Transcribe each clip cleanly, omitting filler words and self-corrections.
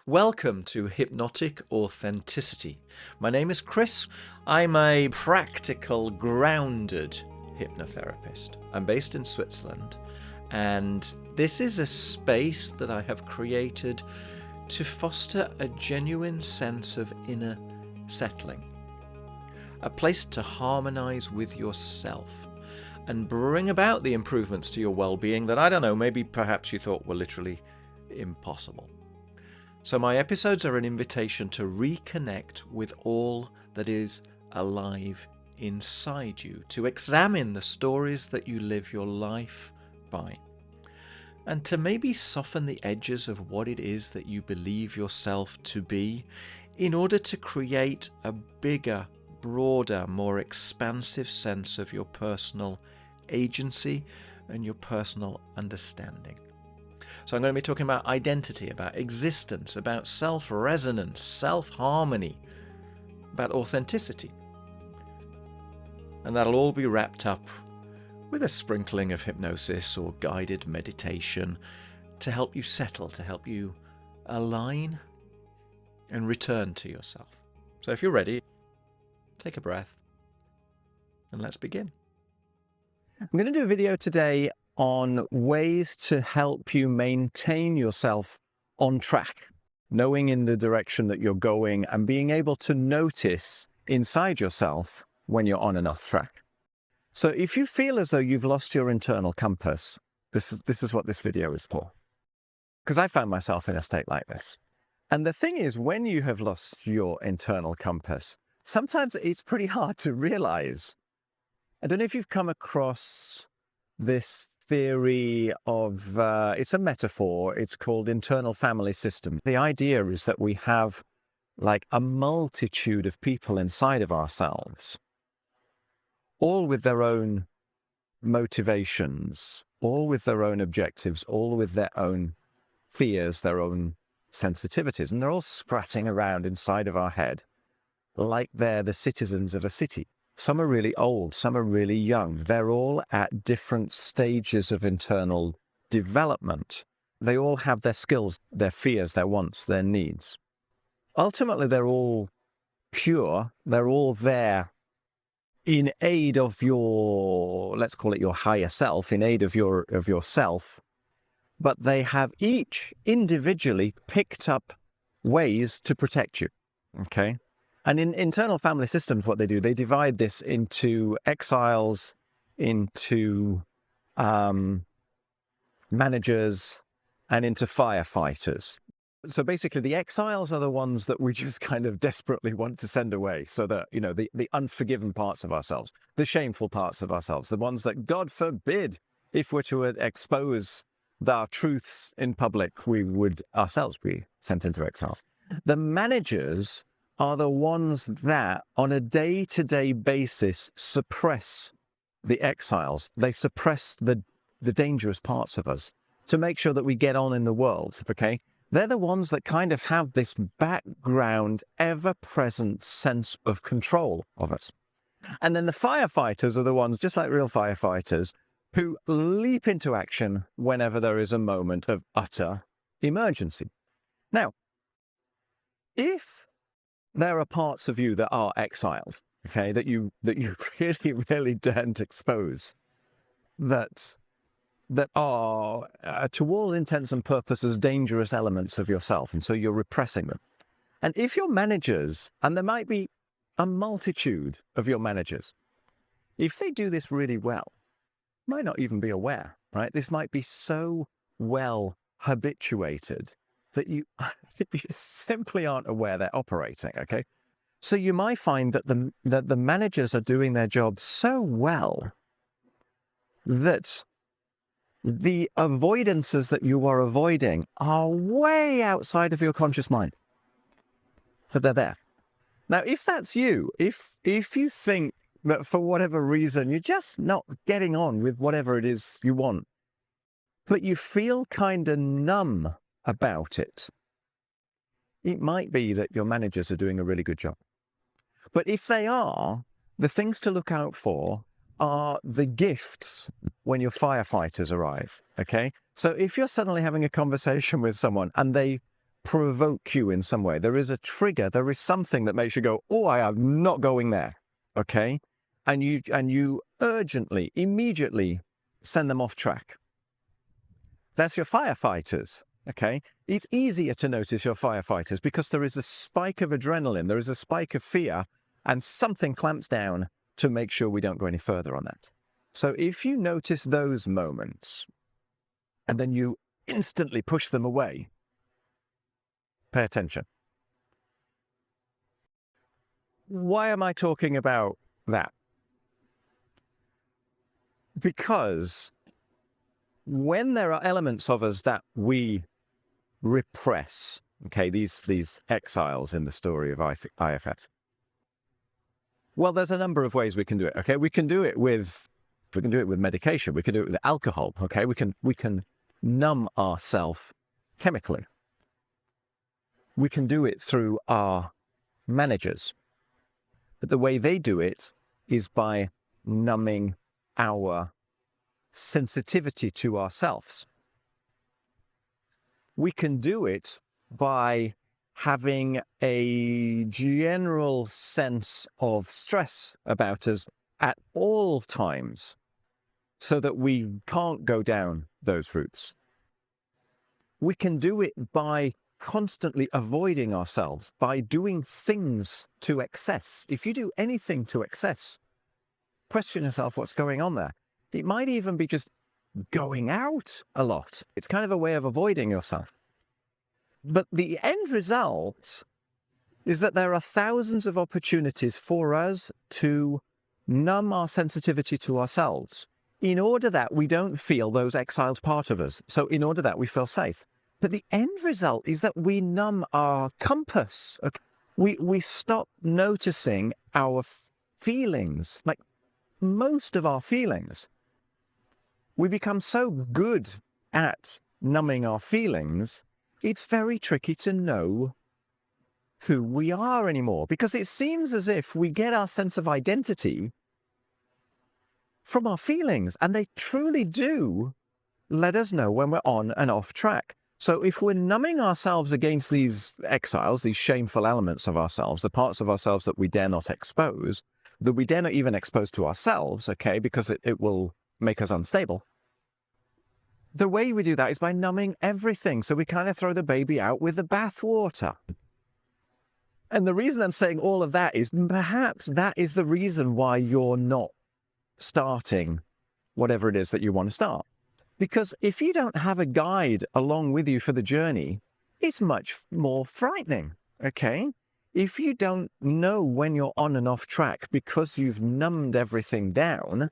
Welcome to Hypnotic Authenticity. My name is Chris. I'm a practical, grounded hypnotherapist. I'm based in Switzerland, and this is a space that I have created to foster a genuine sense of inner settling. A place to harmonize with yourself and bring about the improvements to your well-being that, I don't know, maybe perhaps you thought were literally impossible. So my episodes are an invitation to reconnect with all that is alive inside you, to examine the stories that you live your life by, and to maybe soften the edges of what it is that you believe yourself to be in order to create a bigger, broader, more expansive sense of your personal agency and your personal understanding. So I'm going to be talking about identity, about existence, about self-resonance, self-harmony, about authenticity. And that'll all be wrapped up with a sprinkling of hypnosis or guided meditation to help you settle, to help you align and return to yourself. So if you're ready, take a breath and let's begin. I'm going to do a video today on ways to help you maintain yourself on track, knowing in the direction that you're going and being able to notice inside yourself when you're on and off track. So if you feel as though you've lost your internal compass, this is what this video is for. Because I found myself in a state like this. And the thing is, when you have lost your internal compass, sometimes it's pretty hard to realize. I don't know if you've come across this theory of, it's a metaphor, it's called internal family system. The idea is that we have like a multitude of people inside of ourselves, all with their own motivations, all with their own objectives, all with their own fears, their own sensitivities, and they're all spratting around inside of our head like they're the citizens of a city. Some are really old, some are really young. They're all at different stages of internal development. They all have their skills, their fears, their wants, their needs. Ultimately, they're all pure. They're all there in aid of your, let's call it your higher self, in aid of yourself. But they have each individually picked up ways to protect you, okay? And in internal family systems, what they do, they divide this into exiles, into managers, and into firefighters. So basically, the exiles are the ones that we just kind of desperately want to send away. So that, you know, the unforgiven parts of ourselves, the shameful parts of ourselves, the ones that, God forbid, if we're to expose our truths in public, we would ourselves be sent into exiles. The managers are the ones that, on a day-to-day basis, suppress the exiles. They suppress the dangerous parts of us to make sure that we get on in the world, okay? They're the ones that kind of have this background, ever-present sense of control of us. And then the firefighters are the ones, just like real firefighters, who leap into action whenever there is a moment of utter emergency. Now, if there are parts of you that are exiled, okay, that you really, really daren't expose, that are, to all intents and purposes, dangerous elements of yourself, and so you're repressing them. And if your managers, and there might be a multitude of your managers, if they do this really well, might not even be aware, right? This might be so well habituated that you simply aren't aware they're operating, okay? So you might find that the managers are doing their job so well that the avoidances that you are avoiding are way outside of your conscious mind, but they're there. Now, if that's you, if you think that for whatever reason you're just not getting on with whatever it is you want, but you feel kind of numb about it, it might be that your managers are doing a really good job. But if they are, the things to look out for are the gifts when your firefighters arrive, okay? So if you're suddenly having a conversation with someone and they provoke you in some way. There is a trigger. There is something that makes you go, oh, I am not going there. Okay. And you urgently, immediately send them off track. That's your firefighters. Okay. It's easier to notice your firefighters because there is a spike of adrenaline. There is a spike of fear, and something clamps down to make sure we don't go any further on that. So if you notice those moments and then you instantly push them away, pay attention. Why am I talking about that? Because when there are elements of us that we repress, okay, these exiles in the story of IFS, well, there's a number of ways we can do it. Okay, we can do it with medication. We can do it with alcohol. Okay, we can numb ourselves chemically. We can do it through our managers. But the way they do it is by numbing our sensitivity to ourselves. We can do it by having a general sense of stress about us at all times so that we can't go down those routes. We can do it by constantly avoiding ourselves, by doing things to excess. If you do anything to excess, question yourself what's going on there. It might even be just going out a lot. It's kind of a way of avoiding yourself. But the end result is that there are thousands of opportunities for us to numb our sensitivity to ourselves in order that we don't feel those exiled part of us. So in order that we feel safe. But the end result is that we numb our compass. We stop noticing our feelings, like most of our feelings. We become so good at numbing our feelings, it's very tricky to know who we are anymore, because it seems as if we get our sense of identity from our feelings, and they truly do let us know when we're on and off track. So if we're numbing ourselves against these exiles, these shameful elements of ourselves, the parts of ourselves that we dare not expose, that we dare not even expose to ourselves, okay, because it will make us unstable. The way we do that is by numbing everything. So we kind of throw the baby out with the bathwater. And the reason I'm saying all of that is perhaps that is the reason why you're not starting whatever it is that you want to start. Because if you don't have a guide along with you for the journey, it's much more frightening, okay? If you don't know when you're on and off track because you've numbed everything down,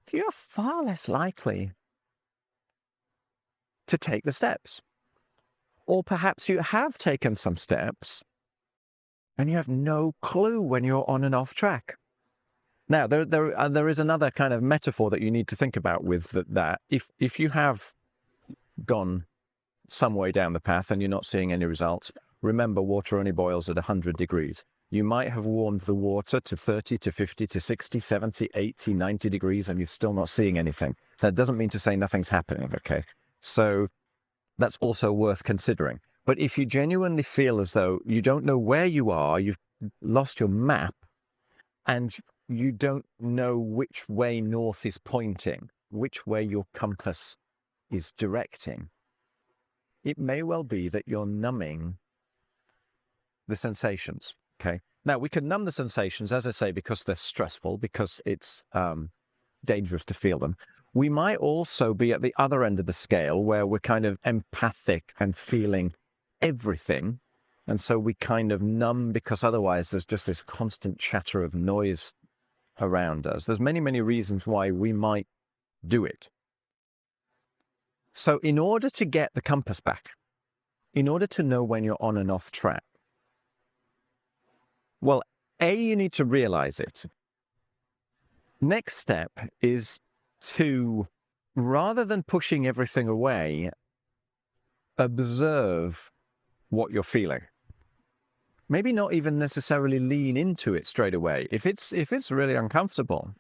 you're far less likely to take the steps. Or perhaps you have taken some steps and you have no clue when you're on and off track. Now, there is another kind of metaphor that you need to think about with that. If you have gone some way down the path and you're not seeing any results, remember water only boils at 100 degrees. You might have warmed the water to 30 to 50 to 60, 70, 80, 90 degrees and you're still not seeing anything. That doesn't mean to say nothing's happening, okay? So that's also worth considering. But if you genuinely feel as though you don't know where you are, you've lost your map, and you don't know which way north is pointing, which way your compass is directing, it may well be that you're numbing the sensations, okay? Now, we can numb the sensations, as I say, because they're stressful, because it's dangerous to feel them. We might also be at the other end of the scale where we're kind of empathic and feeling everything. And so we kind of numb because otherwise there's just this constant chatter of noise around us. There's many, many reasons why we might do it. So in order to get the compass back, in order to know when you're on and off track, well, A, you need to realize it. Next step is to, rather than pushing everything away, observe what you're feeling. Maybe not even necessarily lean into it straight away. If it's really uncomfortable,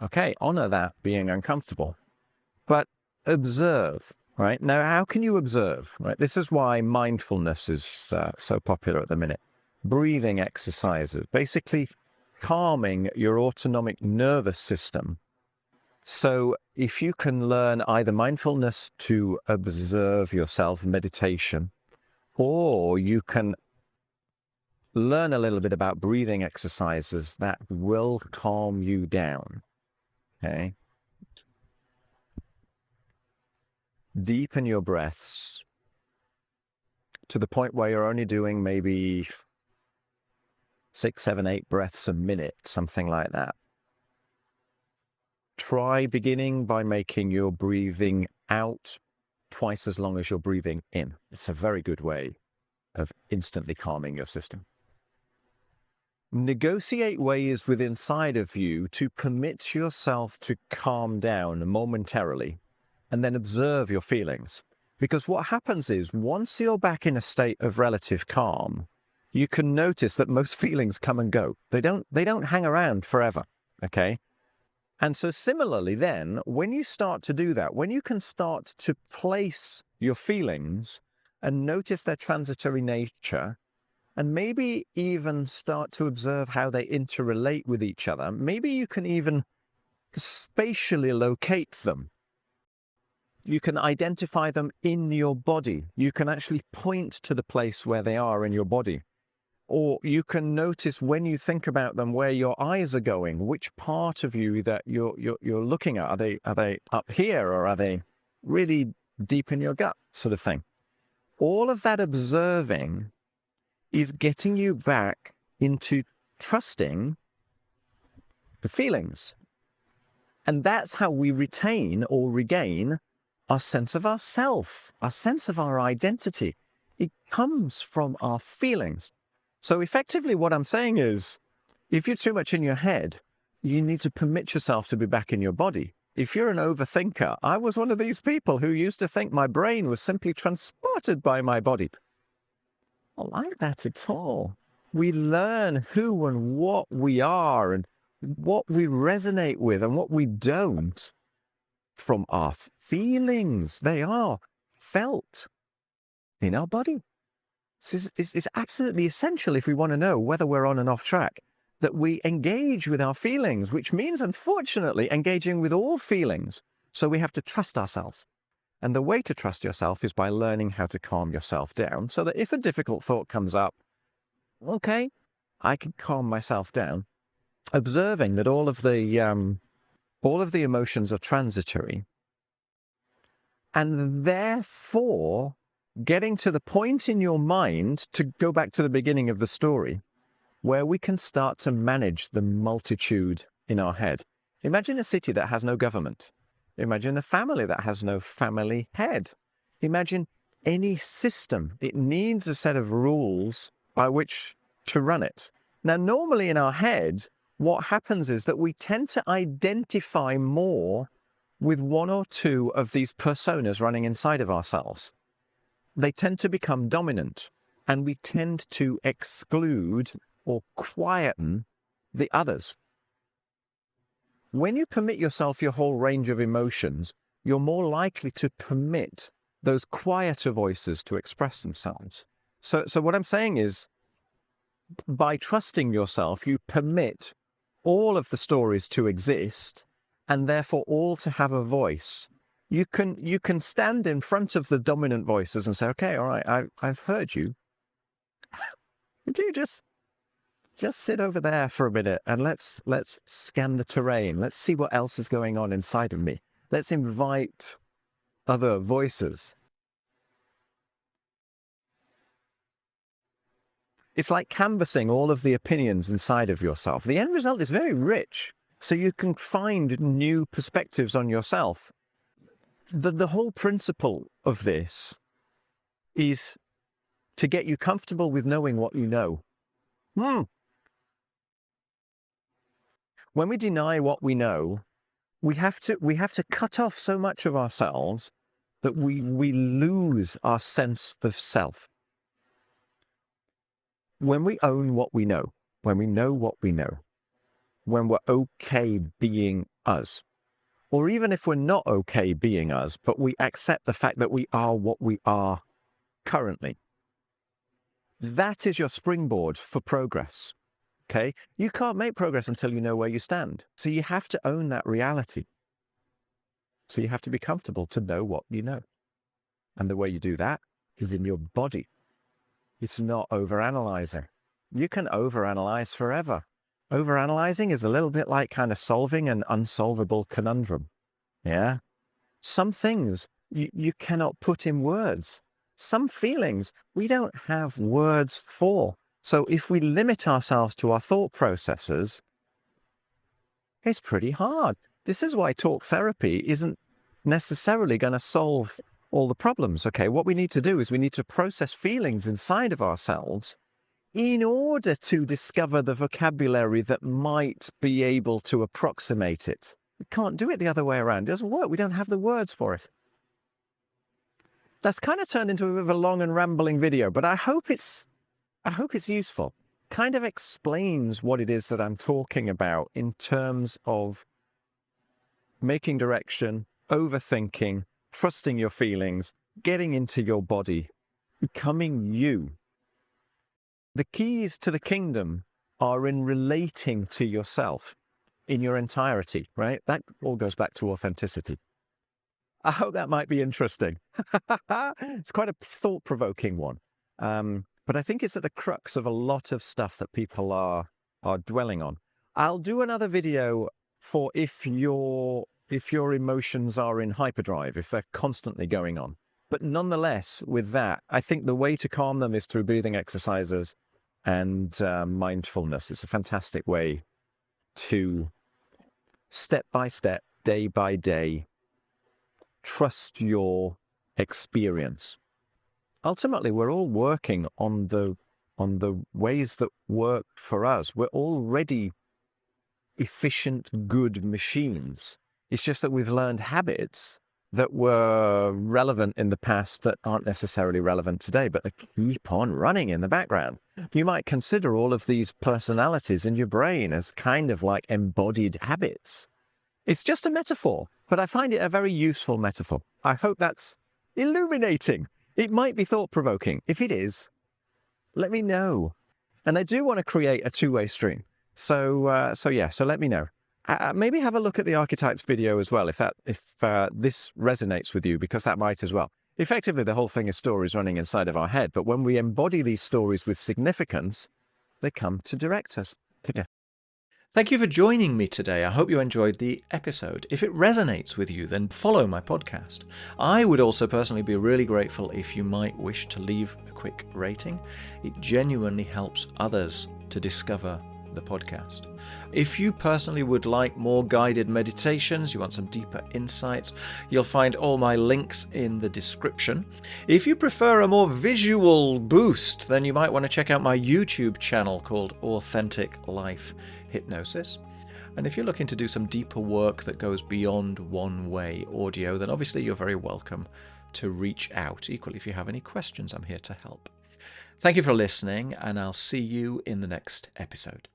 okay, honor that being uncomfortable. But observe, right? Now, how can you observe, right? This is why mindfulness is so popular at the minute. Breathing exercises, basically calming your autonomic nervous system. So if you can learn either mindfulness to observe yourself, meditation, or you can learn a little bit about breathing exercises that will calm you down, okay? Deepen your breaths to the point where you're only doing maybe 6, 7, 8 breaths a minute, something like that. Try beginning by making your breathing out twice as long as you're breathing in. It's a very good way of instantly calming your system. Negotiate ways within inside of you to permit yourself to calm down momentarily and then observe your feelings. Because what happens is once you're back in a state of relative calm, you can notice that most feelings come and go. They don't hang around forever, okay? And so similarly then, when you start to do that, when you can start to place your feelings and notice their transitory nature, and maybe even start to observe how they interrelate with each other, maybe you can even spatially locate them. You can identify them in your body. You can actually point to the place where they are in your body. Or you can notice when you think about them where your eyes are going, which part of you that you're looking at. Are they up here, or are they really deep in your gut, sort of thing? All of that observing is getting you back into trusting the feelings. And that's how we retain or regain our sense of ourself, our sense of our identity. It comes from our feelings. So effectively what I'm saying is, if you're too much in your head, you need to permit yourself to be back in your body. If you're an overthinker, I was one of these people who used to think my brain was simply transported by my body. Not like that at all. We learn who and what we are and what we resonate with and what we don't from our feelings. They are felt in our body. It's absolutely essential if we want to know whether we're on and off track, that we engage with our feelings, which means, unfortunately, engaging with all feelings. So we have to trust ourselves. And the way to trust yourself is by learning how to calm yourself down so that if a difficult thought comes up, okay, I can calm myself down, observing that all of the emotions are transitory, and therefore getting to the point in your mind, to go back to the beginning of the story, where we can start to manage the multitude in our head. Imagine a city that has no government. Imagine a family that has no family head. Imagine any system. It needs a set of rules by which to run it. Now, normally in our head, what happens is that we tend to identify more with one or two of these personas running inside of ourselves. They tend to become dominant, and we tend to exclude or quieten the others. When you permit yourself your whole range of emotions, you're more likely to permit those quieter voices to express themselves. So what I'm saying is, by trusting yourself, you permit all of the stories to exist, and therefore all to have a voice. You can stand in front of the dominant voices and say, okay, all right, I've heard you. Would you just sit over there for a minute and let's scan the terrain. Let's see what else is going on inside of me. Let's invite other voices. It's like canvassing all of the opinions inside of yourself. The end result is very rich, so you can find new perspectives on yourself. The whole principle of this is to get you comfortable with knowing what you know. When we deny what we know, we have to cut off so much of ourselves that we lose our sense of self. When we own what we know, when we know what we know, when we're okay being us, or even if we're not okay being us, but we accept the fact that we are what we are currently, that is your springboard for progress. Okay? You can't make progress until you know where you stand. So you have to own that reality. So you have to be comfortable to know what you know. And the way you do that is in your body. It's not overanalyzing. You can overanalyze forever. Overanalyzing is a little bit like kind of solving an unsolvable conundrum. Yeah? Some things you cannot put in words. Some feelings we don't have words for. So if we limit ourselves to our thought processes, it's pretty hard. This is why talk therapy isn't necessarily going to solve all the problems. Okay, what we need to do is we need to process feelings inside of ourselves in order to discover the vocabulary that might be able to approximate it. We can't do it the other way around. It doesn't work. We don't have the words for it. That's kind of turned into a bit of a long and rambling video, but I hope it's useful. Kind of explains what it is that I'm talking about in terms of making direction, overthinking, trusting your feelings, getting into your body, becoming you. The keys to the kingdom are in relating to yourself in your entirety, right? That all goes back to authenticity. I hope that might be interesting. It's quite a thought-provoking one. But I think it's at the crux of a lot of stuff that people are dwelling on. I'll do another video for if your emotions are in hyperdrive, if they're constantly going on. But nonetheless, with that, I think the way to calm them is through breathing exercises and mindfulness. It's a fantastic way to, step by step, day by day, trust your experience. Ultimately, we're all working on the ways that work for us. We're already efficient, good machines. It's just that we've learned habits that were relevant in the past that aren't necessarily relevant today, but they keep on running in the background. You might consider all of these personalities in your brain as kind of like embodied habits. It's just a metaphor, but I find it a very useful metaphor. I hope that's illuminating. It might be thought-provoking. If it is, let me know. And I do want to create a two-way stream. So let me know. Maybe have a look at the archetypes video as well, if this resonates with you, because that might as well. Effectively, the whole thing is stories running inside of our head, but when we embody these stories with significance, they come to direct us. Take care. Thank you for joining me today. I hope you enjoyed the episode. If it resonates with you, then follow my podcast. I would also personally be really grateful if you might wish to leave a quick rating. It genuinely helps others to discover the podcast. If you personally would like more guided meditations, you want some deeper insights, you'll find all my links in the description. If you prefer a more visual boost, then you might want to check out my YouTube channel called Authentic Life Hypnosis. And if you're looking to do some deeper work that goes beyond one-way audio, then obviously you're very welcome to reach out. Equally, if you have any questions, I'm here to help. Thank you for listening, and I'll see you in the next episode.